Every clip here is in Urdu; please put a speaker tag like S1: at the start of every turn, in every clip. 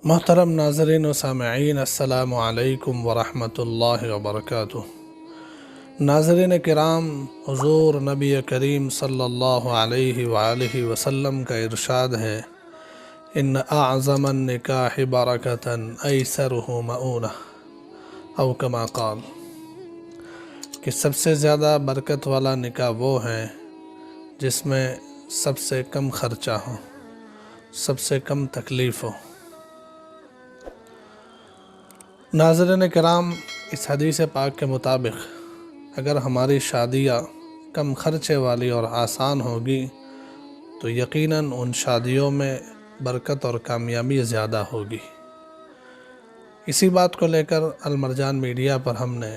S1: محترم ناظرین و سامعین، السلام علیکم ورحمۃ اللہ وبرکاتہ۔ ناظرین کرام، حضور نبی کریم صلی اللہ علیہ وآلہ وسلم کا ارشاد ہے، ان اعظم النکاح برکۃ ایسرہ مؤونہ، او کما قال، کہ سب سے زیادہ برکت والا نکاح وہ ہے جس میں سب سے کم خرچہ ہو، سب سے کم تکلیف ہو۔ ناظرین کرام، اس حدیث پاک کے مطابق اگر ہماری شادیاں کم خرچے والی اور آسان ہوگی تو یقیناً ان شادیوں میں برکت اور کامیابی زیادہ ہوگی۔ اسی بات کو لے کر المرجان میڈیا پر ہم نے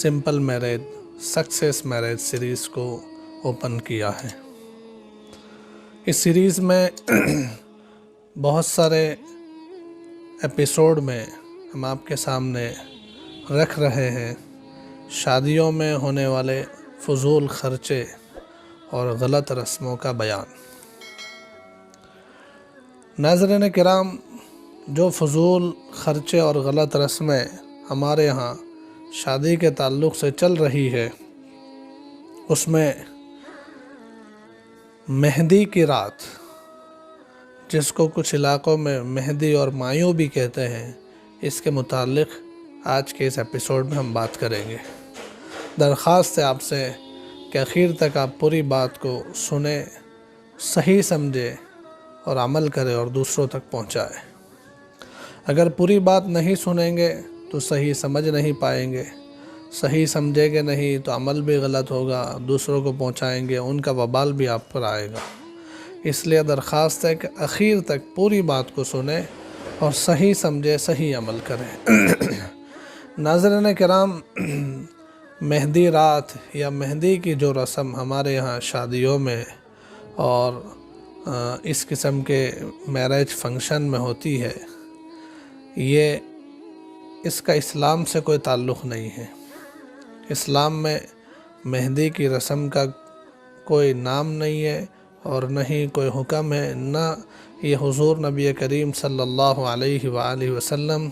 S1: simple marriage success marriage series کو اوپن کیا ہے۔ اس سیریز میں بہت سارے ایپیسوڈ میں ہم آپ کے سامنے رکھ رہے ہیں شادیوں میں ہونے والے فضول خرچے اور غلط رسموں کا بیان۔ ناظرین کرام، جو فضول خرچے اور غلط رسمیں ہمارے ہاں شادی کے تعلق سے چل رہی ہے، اس میں مہندی کی رات، جس کو کچھ علاقوں میں مہندی اور مایوں بھی کہتے ہیں، اس کے متعلق آج کے اس ایپیسوڈ میں ہم بات کریں گے۔ درخواست ہے آپ سے کہ آخر تک آپ پوری بات کو سنیں، صحیح سمجھیں اور عمل کریں اور دوسروں تک پہنچائیں۔ اگر پوری بات نہیں سنیں گے تو صحیح سمجھ نہیں پائیں گے، صحیح سمجھیں گے نہیں تو عمل بھی غلط ہوگا، دوسروں کو پہنچائیں گے، ان کا وبال بھی آپ پر آئے گا۔ اس لیے درخواست ہے کہ آخر تک پوری بات کو سنیں اور صحیح سمجھے، صحیح عمل کریں۔ ناظرین کرام، مہندی رات یا مہندی کی جو رسم ہمارے یہاں شادیوں میں اور اس قسم کے میرج فنکشن میں ہوتی ہے، یہ اس کا اسلام سے کوئی تعلق نہیں ہے۔ اسلام میں مہندی کی رسم کا کوئی نام نہیں ہے اور نہ ہی کوئی حکم ہے، نہ یہ حضور نبی کریم صلی اللہ علیہ وآلہ وسلم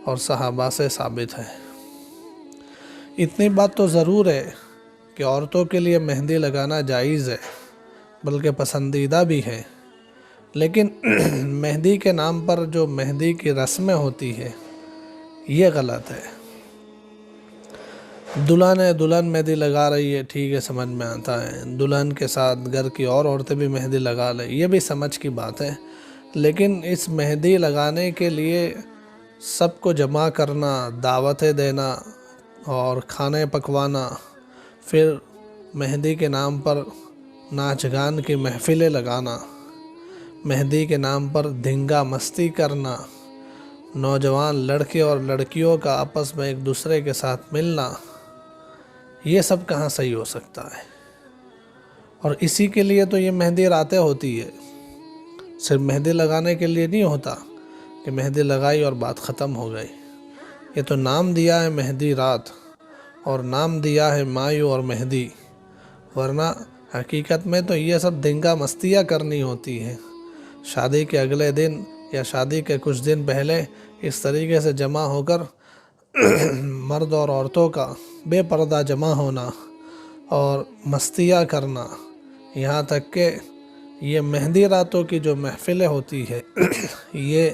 S1: اور صحابہ سے ثابت ہے۔ اتنی بات تو ضرور ہے کہ عورتوں کے لیے مہندی لگانا جائز ہے، بلکہ پسندیدہ بھی ہے، لیکن مہندی کے نام پر جو مہندی کی رسمیں ہوتی ہے یہ غلط ہے۔ دلہن مہندی لگا رہی ہے، ٹھیک ہے، سمجھ میں آتا ہے، دلہن کے ساتھ گھر کی اور عورتیں بھی مہندی لگا لیں، یہ بھی سمجھ کی بات ہے، لیکن اس مہندی لگانے کے لیے سب کو جمع کرنا، دعوتیں دینا اور کھانے پکوانا، پھر مہندی کے نام پر ناچ گان کی محفلیں لگانا، مہندی کے نام پر دھنگا مستی کرنا، نوجوان لڑکے اور لڑکیوں کا آپس میں ایک دوسرے کے ساتھ ملنا، یہ سب کہاں صحیح ہو سکتا ہے؟ اور اسی کے لیے تو یہ مہندی راتیں ہوتی ہے، صرف مہندی لگانے کے لیے نہیں ہوتا کہ مہندی لگائی اور بات ختم ہو گئی۔ یہ تو نام دیا ہے مہندی رات اور نام دیا ہے مایو اور مہندی، ورنہ حقیقت میں تو یہ سب دھنگا مستیاں کرنی ہوتی ہیں۔ شادی کے اگلے دن یا شادی کے کچھ دن پہلے اس طریقے سے جمع ہو کر مرد اور عورتوں کا بے پردہ جمع ہونا اور مستیاں کرنا، یہاں تک کہ یہ مہندی راتوں کی جو محفلیں ہوتی ہے یہ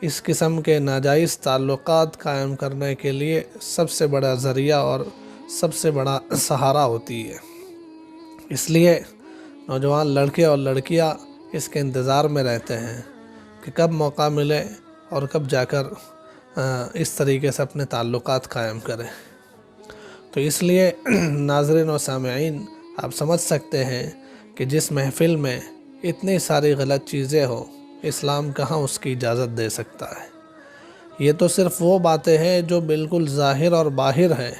S1: اس قسم کے ناجائز تعلقات قائم کرنے کے لیے سب سے بڑا ذریعہ اور سب سے بڑا سہارا ہوتی ہے۔ اس لیے نوجوان لڑکے اور لڑکیاں اس کے انتظار میں رہتے ہیں کہ کب موقع ملے اور کب جا کر اس طریقے سے اپنے تعلقات قائم کریں۔ تو اس لیے ناظرین و سامعین، آپ سمجھ سکتے ہیں کہ جس محفل میں اتنی ساری غلط چیزیں ہو، اسلام کہاں اس کی اجازت دے سکتا ہے؟ یہ تو صرف وہ باتیں ہیں جو بالکل ظاہر اور باہر ہیں،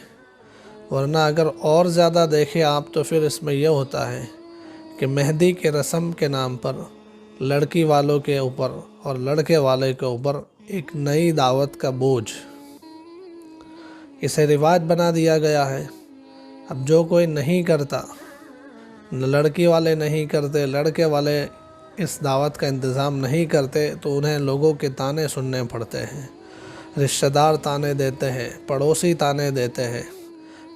S1: ورنہ اگر اور زیادہ دیکھیں آپ تو پھر اس میں یہ ہوتا ہے کہ مہندی کے رسم کے نام پر لڑکی والوں کے اوپر اور لڑکے والے کے اوپر ایک نئی دعوت کا بوجھ، اسے رواج بنا دیا گیا ہے۔ اب جو کوئی نہیں کرتا، لڑکی والے نہیں کرتے، لڑکے والے اس دعوت کا انتظام نہیں کرتے تو انہیں لوگوں کے طعنے سننے پڑتے ہیں، رشتہ دار طعنے دیتے ہیں، پڑوسی طعنے دیتے ہیں،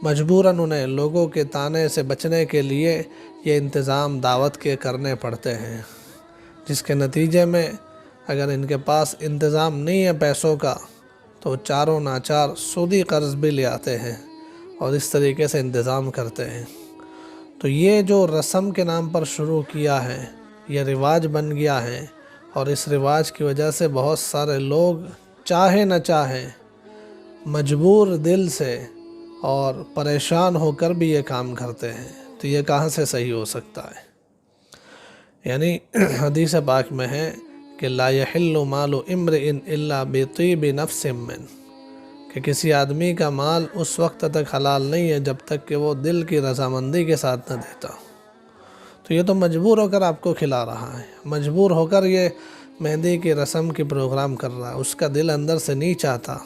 S1: مجبوراً انہیں لوگوں کے طعنے سے بچنے کے لیے یہ انتظام دعوت کے کرنے پڑتے ہیں، جس کے نتیجے میں اگر ان کے پاس انتظام نہیں ہے پیسوں کا تو چاروں ناچار سودی قرض بھی لے آتے ہیں اور اس طریقے سے انتظام کرتے ہیں۔ تو یہ جو رسم کے نام پر شروع کیا ہے، یہ رواج بن گیا ہے، اور اس رواج کی وجہ سے بہت سارے لوگ چاہے نہ چاہے مجبور دل سے اور پریشان ہو کر بھی یہ کام کرتے ہیں۔ تو یہ کہاں سے صحیح ہو سکتا ہے؟ یعنی حدیث پاک میں ہے کہ لا یحل مال امرئ الا بطیب نفس من، کہ کسی آدمی کا مال اس وقت تک حلال نہیں ہے جب تک کہ وہ دل کی رضامندی کے ساتھ نہ دیتا۔ تو یہ تو مجبور ہو کر آپ کو کھلا رہا ہے، مجبور ہو کر یہ مہندی کی رسم کی پروگرام کر رہا ہے، اس کا دل اندر سے نہیں چاہتا،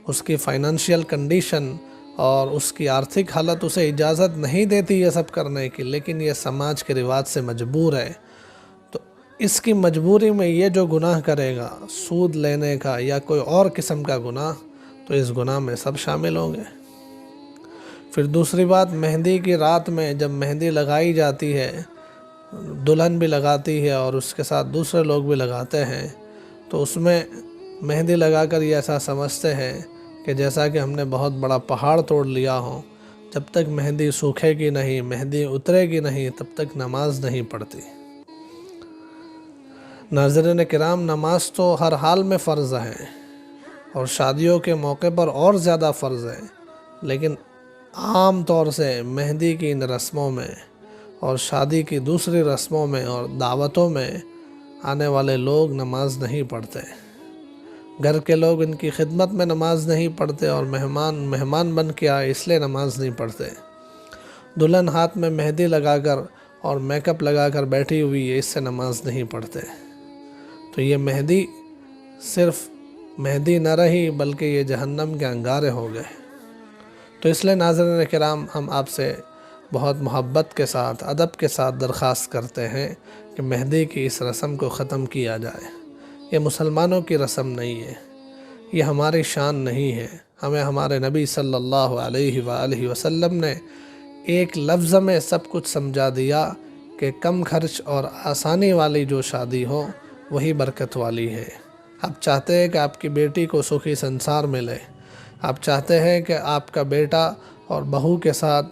S1: اس کی فائنانشیل کنڈیشن اور اس کی آرتھک حالت اسے اجازت نہیں دیتی یہ سب کرنے کی، لیکن یہ سماج کے رواج سے مجبور ہے۔ تو اس کی مجبوری میں یہ جو گناہ کرے گا، سود لینے کا یا کوئی اور قسم کا گناہ، تو اس گناہ میں سب شامل ہوں گے۔ پھر دوسری بات، مہندی کی رات میں جب مہندی لگائی جاتی ہے، دلہن بھی لگاتی ہے اور اس کے ساتھ دوسرے لوگ بھی لگاتے ہیں، تو اس میں مہندی لگا کر یہ ایسا سمجھتے ہیں کہ جیسا کہ ہم نے بہت بڑا پہاڑ توڑ لیا ہو، جب تک مہندی سوکھے گی نہیں، مہندی اترے گی نہیں، تب تک نماز نہیں پڑھتی۔ ناظرین کرام، نماز تو ہر حال میں فرض ہے اور شادیوں کے موقع پر اور زیادہ فرض ہے، لیکن عام طور سے مہندی کی ان رسموں میں اور شادی کی دوسری رسموں میں اور دعوتوں میں آنے والے لوگ نماز نہیں پڑھتے۔ گھر کے لوگ ان کی خدمت میں نماز نہیں پڑھتے اور مہمان بن کے آئے اس لیے نماز نہیں پڑھتے۔ دلہن ہاتھ میں مہندی لگا کر اور میک اپ لگا کر بیٹھی ہوئی ہے، اس سے نماز نہیں پڑھتے۔ تو یہ مہندی صرف مہندی نہ رہی بلکہ یہ جہنم کے انگارے ہو گئے۔ تو اس لیے ناظرین کرام، ہم آپ سے بہت محبت کے ساتھ، ادب کے ساتھ درخواست کرتے ہیں کہ مہندی کی اس رسم کو ختم کیا جائے۔ یہ مسلمانوں کی رسم نہیں ہے، یہ ہماری شان نہیں ہے۔ ہمیں ہمارے نبی صلی اللہ علیہ وآلہ وسلم نے ایک لفظ میں سب کچھ سمجھا دیا کہ کم خرچ اور آسانی والی جو شادی ہو وہی برکت والی ہے۔ آپ چاہتے ہیں کہ آپ کی بیٹی کو سخی سنسار ملے، آپ چاہتے ہیں کہ آپ کا بیٹا اور بہو کے ساتھ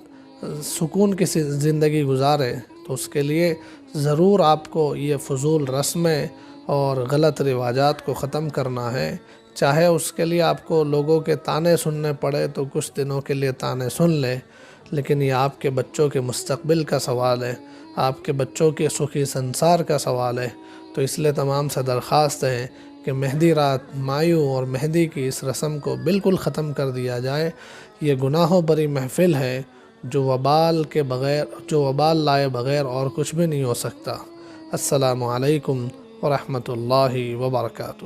S1: سکون کی زندگی گزارے، تو اس کے لیے ضرور آپ کو یہ فضول رسمیں اور غلط رواجات کو ختم کرنا ہے۔ چاہے اس کے لیے آپ کو لوگوں کے طعنے سننے پڑے تو کچھ دنوں کے لیے طعنے سن لیں، لیکن یہ آپ کے بچوں کے مستقبل کا سوال ہے، آپ کے بچوں کے سخی سنسار کا سوال ہے۔ تو اس لیے تمام سے درخواست ہے کہ مہندی رات مایوں اور مہندی کی اس رسم کو بالکل ختم کر دیا جائے۔ یہ گناہوں بری محفل ہے جو وبال لائے بغیر اور کچھ بھی نہیں ہو سکتا۔ السلام علیکم ورحمۃ اللہ وبرکاتہ۔